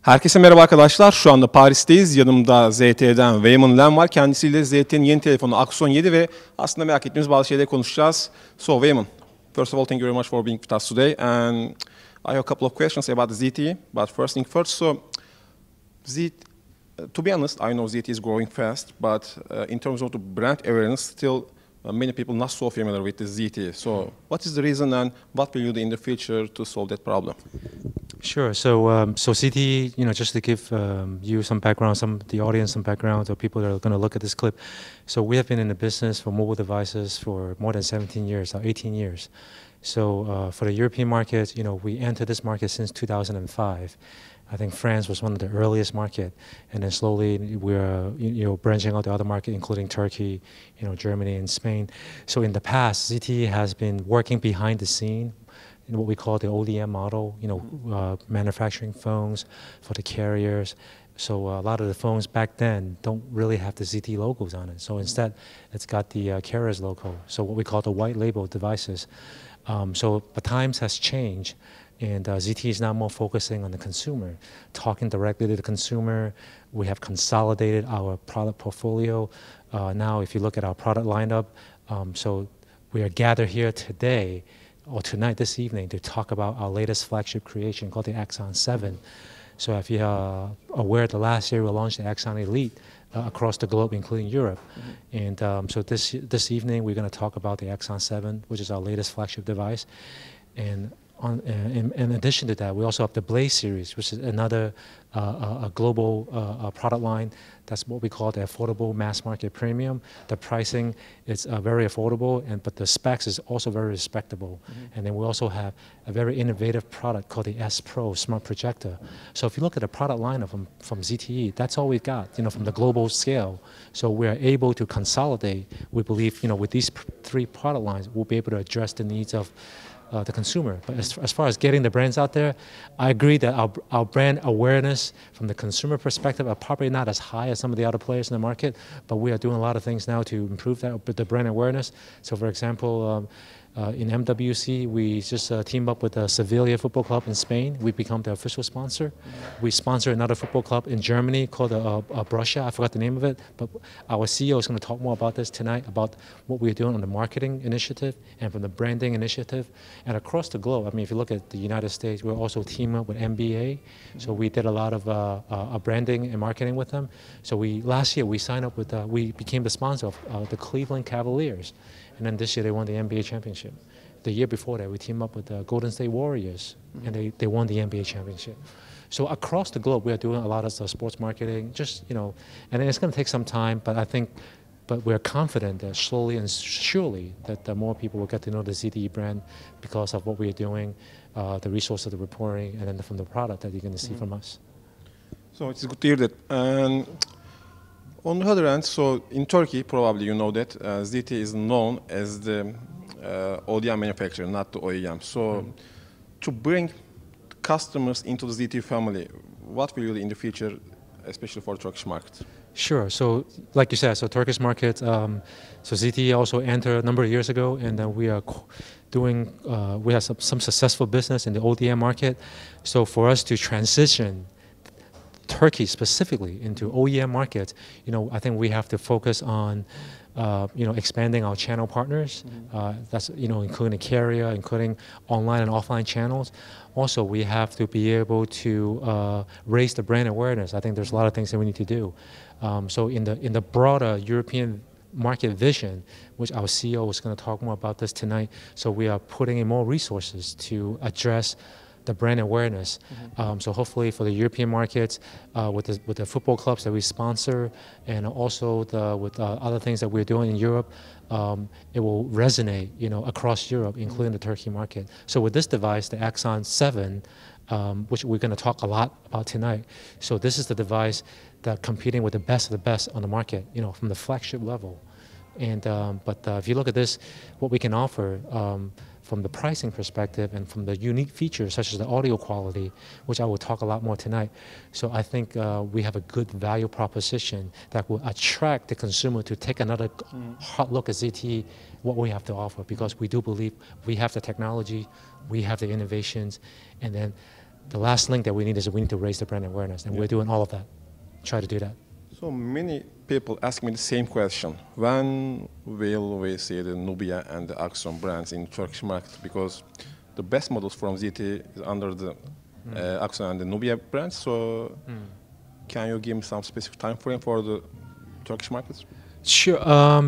Herkese merhaba arkadaşlar. Şu anda Paris'teyiz. Yanımda ZTE'den Waiman Lam var. Kendisiyle ZTE'nin yeni telefonu Axon 7 ve aslında merak ettiğimiz bazı şeyleri konuşacağız. So Waiman, first of all, thank you very much for being with us today. And I have a couple of questions about the ZTE. But first thing first, so to be honest, I know ZTE is growing fast, but in terms of the brand awareness, still many people not so familiar with the ZTE. So what is the reason and what will you do in the future to solve that problem? Sure. So ZTE, just to give you some background, the audience some background, or people that are going to look at this clip. So we have been in the business for mobile devices for more than 17 years, or 18 years. So for the European market, we entered this market since 2005. I think France was one of the earliest market, and then slowly we're branching out to other markets, including Turkey, Germany and Spain. So in the past, ZTE has been working behind the scene in what we call the ODM model, manufacturing phones for the carriers. So a lot of the phones back then don't really have the ZTE logos on it. So instead, it's got the carrier's logo. So what we call the white label devices. So the times has changed. And ZTE is now more focusing on the consumer, talking directly to the consumer. We have consolidated our product portfolio. Now, if you look at our product lineup, so we are gathered here today, or tonight, this evening, to talk about our latest flagship creation called the Axon 7. So if you are aware that last year we launched the Axon Elite across the globe, including Europe. And so this evening, we're going to talk about the Axon 7, which is our latest flagship device. And in addition to that, we also have the Blaze series, which is another a global product line. That's what we call the affordable mass market premium. The pricing is very affordable, but the specs is also very respectable. And then we also have a very innovative product called the S Pro Smart Projector. So if you look at the product lineup from ZTE, that's all we got, from the global scale. So we are able to consolidate. We believe, with these three product lines, we'll be able to address the needs of the consumer. But as far as getting the brands out there, I agree that our brand awareness from the consumer perspective are probably not as high as some of the other players in the market, but we are doing a lot of things now to improve the brand awareness. So for example, in MWC, we just teamed up with the Sevilla Football Club in Spain. We become the official sponsor. We sponsor another football club in Germany called Borussia. I forgot the name of it, but our CEO is going to talk more about this tonight, about what we're doing on the marketing initiative and from the branding initiative. And across the globe, if you look at the United States, we're also teaming up with NBA. So we did a lot of branding and marketing with them. So last year we signed up with, we became the sponsor of the Cleveland Cavaliers. And then this year they won the NBA championship. The year before that, we teamed up with the Golden State Warriors, and they won the NBA championship. So across the globe, we are doing a lot of sports marketing, and then it's going to take some time, but we're confident that slowly and surely that more people will get to know the ZTE brand because of what we are doing, the resource of the reporting, and then from the product that you're going to see from us. So it's good to hear that. And on the other hand, so in Turkey, probably you know that ZTE is known as the ODM manufacturer, not the OEM. So to bring customers into the ZTE family, what will you do in the future, especially for the Turkish market? Sure. So like you said, so Turkish market, so ZTE also entered a number of years ago, and then we are doing, we have some successful business in the ODM market. So for us to transition Turkey specifically into OEM markets, I think we have to focus on, expanding our channel partners. That's including the carrier, including online and offline channels. Also, we have to be able to raise the brand awareness. I think there's a lot of things that we need to do. So in the broader European market vision, which our CEO is going to talk more about this tonight. So we are putting in more resources to address the brand awareness. So hopefully for the European markets, with the football clubs that we sponsor, and also with other things that we're doing in Europe, it will resonate, across Europe, including the Turkey market. So with this device, the Axon 7, which we're going to talk a lot about tonight. So this is the device that competing with the best of the best on the market, from the flagship level. And but if you look at this, what we can offer from the pricing perspective and from the unique features such as the audio quality, which I will talk a lot more tonight. So I think we have a good value proposition that will attract the consumer to take another hard look at ZTE, what we have to offer, because we do believe we have the technology, we have the innovations, and then the last link that we need is we need to raise the brand awareness, and we're doing all of that. Try to do that. So many people ask me the same question. When will we see the Nubia and the Axon brands in the Turkish market? Because the best models from ZTE is under the Axon and the Nubia brands. So can you give me some specific time frame for the Turkish markets? Sure.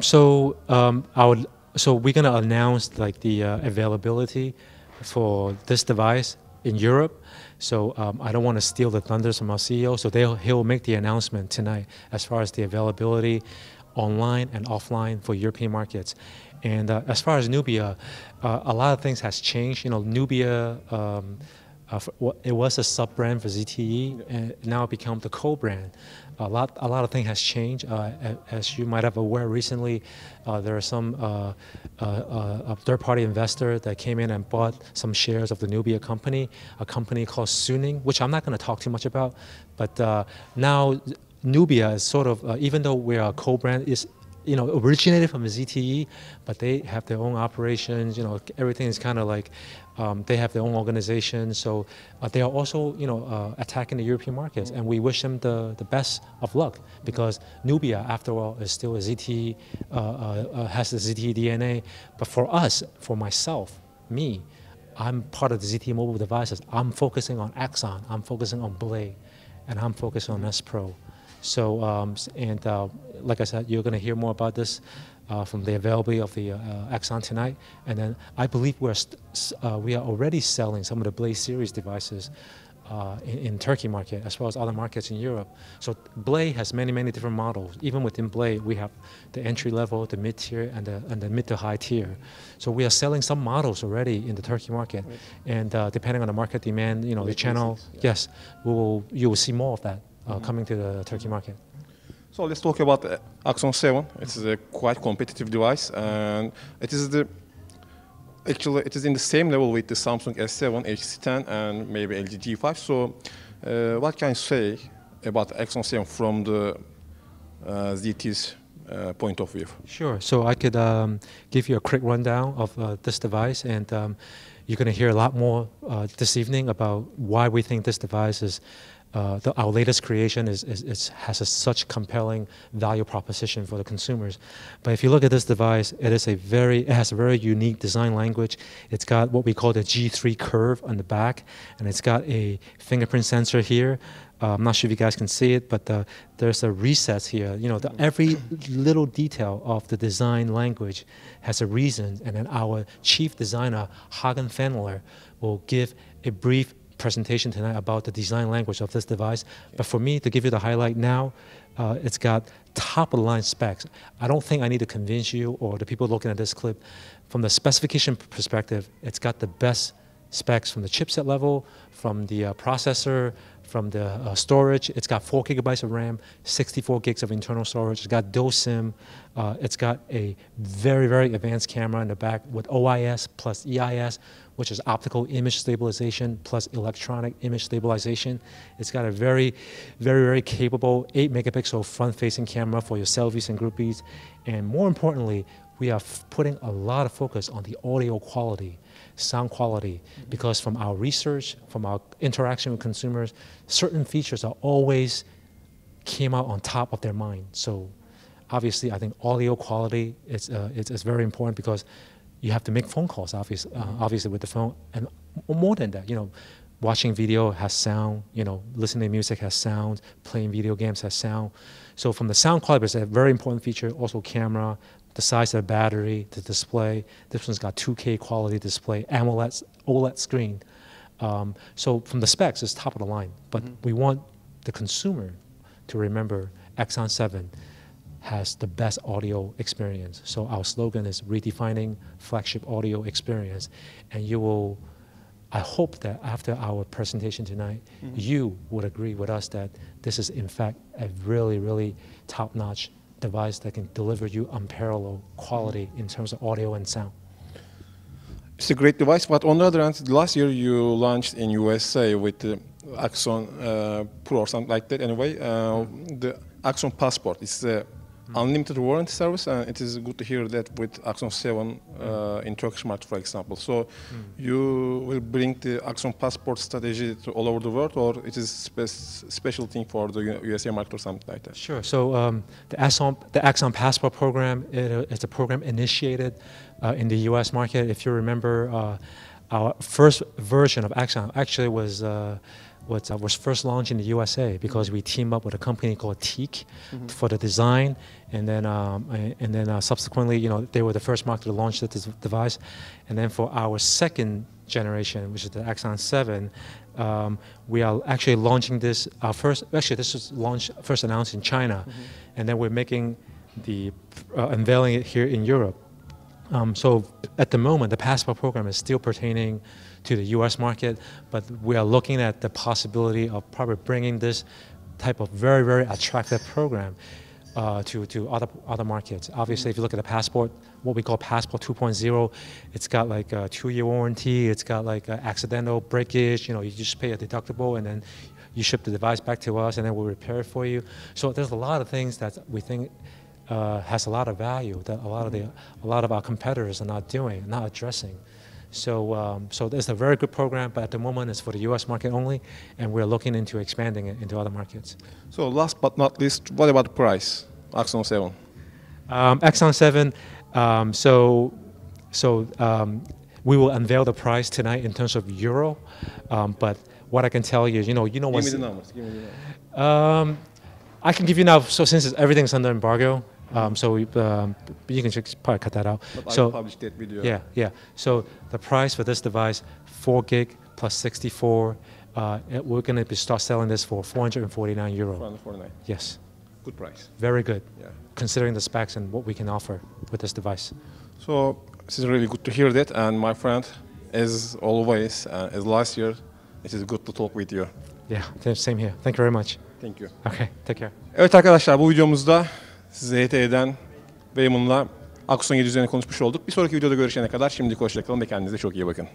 So we're gonna announce like the availability for this device in Europe. So I don't want to steal the thunder from our CEO. So he'll make the announcement tonight as far as the availability online and offline for European markets. And as far as Nubia, a lot of things has changed. You know, Nubia, it was a sub-brand for ZTE, and now it became the co-brand. A lot of things has changed. As you might have aware recently, there are some a third-party investor that came in and bought some shares of the Nubia company, a company called Suning, which I'm not going to talk too much about. But now Nubia is sort of, even though we're a co-brand, is originated from the ZTE, but they have their own operations. Everything is kind of like they have their own organization. So they are also, attacking the European markets, and we wish them the best of luck, because Nubia, after all, is still a ZTE, has the ZTE DNA. But for us, for myself, me, I'm part of the ZTE mobile devices. I'm focusing on Axon, I'm focusing on Blade, and I'm focusing on S Pro. So, like I said, you're going to hear more about this from the availability of the Axon tonight. And then I believe we are already selling some of the Blade series devices in Turkey market, as well as other markets in Europe. So Blade has many, many different models. Even within Blade, we have the entry level, the mid tier, and the mid to high tier. So we are selling some models already in the Turkey market. Right. And depending on the market demand, the channel, yes, you will see more of that. Coming to the Turkey market. So let's talk about the Axon 7. It is a quite competitive device, and it is in the same level with the Samsung S7, HTC10, and maybe LG G5. So what can you say about the Axon 7 from the ZTE's point of view? Sure. So I could give you a quick rundown of this device, and you're going to hear a lot more this evening about why we think this device is our latest creation has such compelling value proposition for the consumers. But if you look at this device, it has a very unique design language. It's got what we call the G3 curve on the back, and it's got a fingerprint sensor here. I'm not sure if you guys can see it, but there's a recess here. Every little detail of the design language has a reason, and then our chief designer, Hagen Fendler, will give a brief presentation tonight about the design language of this device. But for me, to give you the highlight now, it's got top-of-the-line specs. I don't think I need to convince you or the people looking at this clip. From the specification perspective, it's got the best specs from the chipset level, from the processor, from the storage. It's got 4 gigabytes of RAM, 64 gigs of internal storage. It's got dual SIM. It's got a very, very advanced camera in the back with OIS plus EIS, which is optical image stabilization plus electronic image stabilization. It's got a very, very, very capable 8-megapixel front-facing camera for your selfies and groupies. And more importantly, we are putting a lot of focus on the audio quality, sound quality, because from our research, from our interaction with consumers, certain features are always came out on top of their mind. So obviously, I think audio quality is very important, because you have to make phone calls, obviously with the phone, and more than that, watching video has sound, listening to music has sound, playing video games has sound. So from the sound quality, it's a very important feature. Also camera, the size of the battery, the display. This one's got 2K quality display, AMOLED OLED screen. So from the specs, it's top of the line. But we want the consumer to remember Axon 7 has the best audio experience. So our slogan is redefining flagship audio experience. And I hope that after our presentation tonight, you would agree with us that this is in fact a really, really top-notch device that can deliver you unparalleled quality in terms of audio and sound. It's a great device, but on the other hand, last year you launched in USA with the Axon Pro or something like that. Anyway, the Axon Passport is a unlimited warranty service, and it is good to hear that with Axon 7 in Turkish market, for example. So you will bring the Axon passport strategy to all over the world, or it is special thing for the USA market or something like that? Sure. So the Axon passport program, it's a program initiated in the U.S. market. If you remember, our first version of Axon actually was first launched in the USA because we teamed up with a company called Teak for the design, and then subsequently, they were the first market to launch this device, and then for our second generation, which is the Axon 7, we are actually launching this. This was first announced in China, and then we're making unveiling it here in Europe. So at the moment, the passport program is still pertaining to the U.S. market, but we are looking at the possibility of probably bringing this type of very, very attractive program to other markets. Obviously, if you look at the passport, what we call Passport 2.0, it's got like a 2-year warranty, it's got like accidental breakage, you just pay a deductible and then you ship the device back to us and then we'll repair it for you. So there's a lot of things that we think has a lot of value that a lot of our competitors are not addressing. So it's a very good program, but at the moment it's for the U.S. market only, and we're looking into expanding it into other markets. So last but not least, what about the price? Axon 7. Axon 7. We will unveil the price tonight in terms of euro, but what I can tell you is, Give me the numbers. I can give you now. So since everything's under embargo, you can just probably cut that out. But I published that video. Yeah. So the price for this device, 4 gig plus 64, we're going to start selling this for €449. 449. Yes. Good price. Very good. Yeah. Considering the specs and what we can offer with this device. So this is really good to hear that. And my friend, as always, as last year, it is good to talk with you. Yeah. Same here. Thank you very much. Thank you. Okay. Take care. Evet arkadaşlar, bu videomuzda ZTE'den Waiman Lam Axon 7 üzerine konuşmuş olduk. Bir sonraki videoda görüşene kadar şimdilik hoşça kalın ve kendinize çok iyi bakın.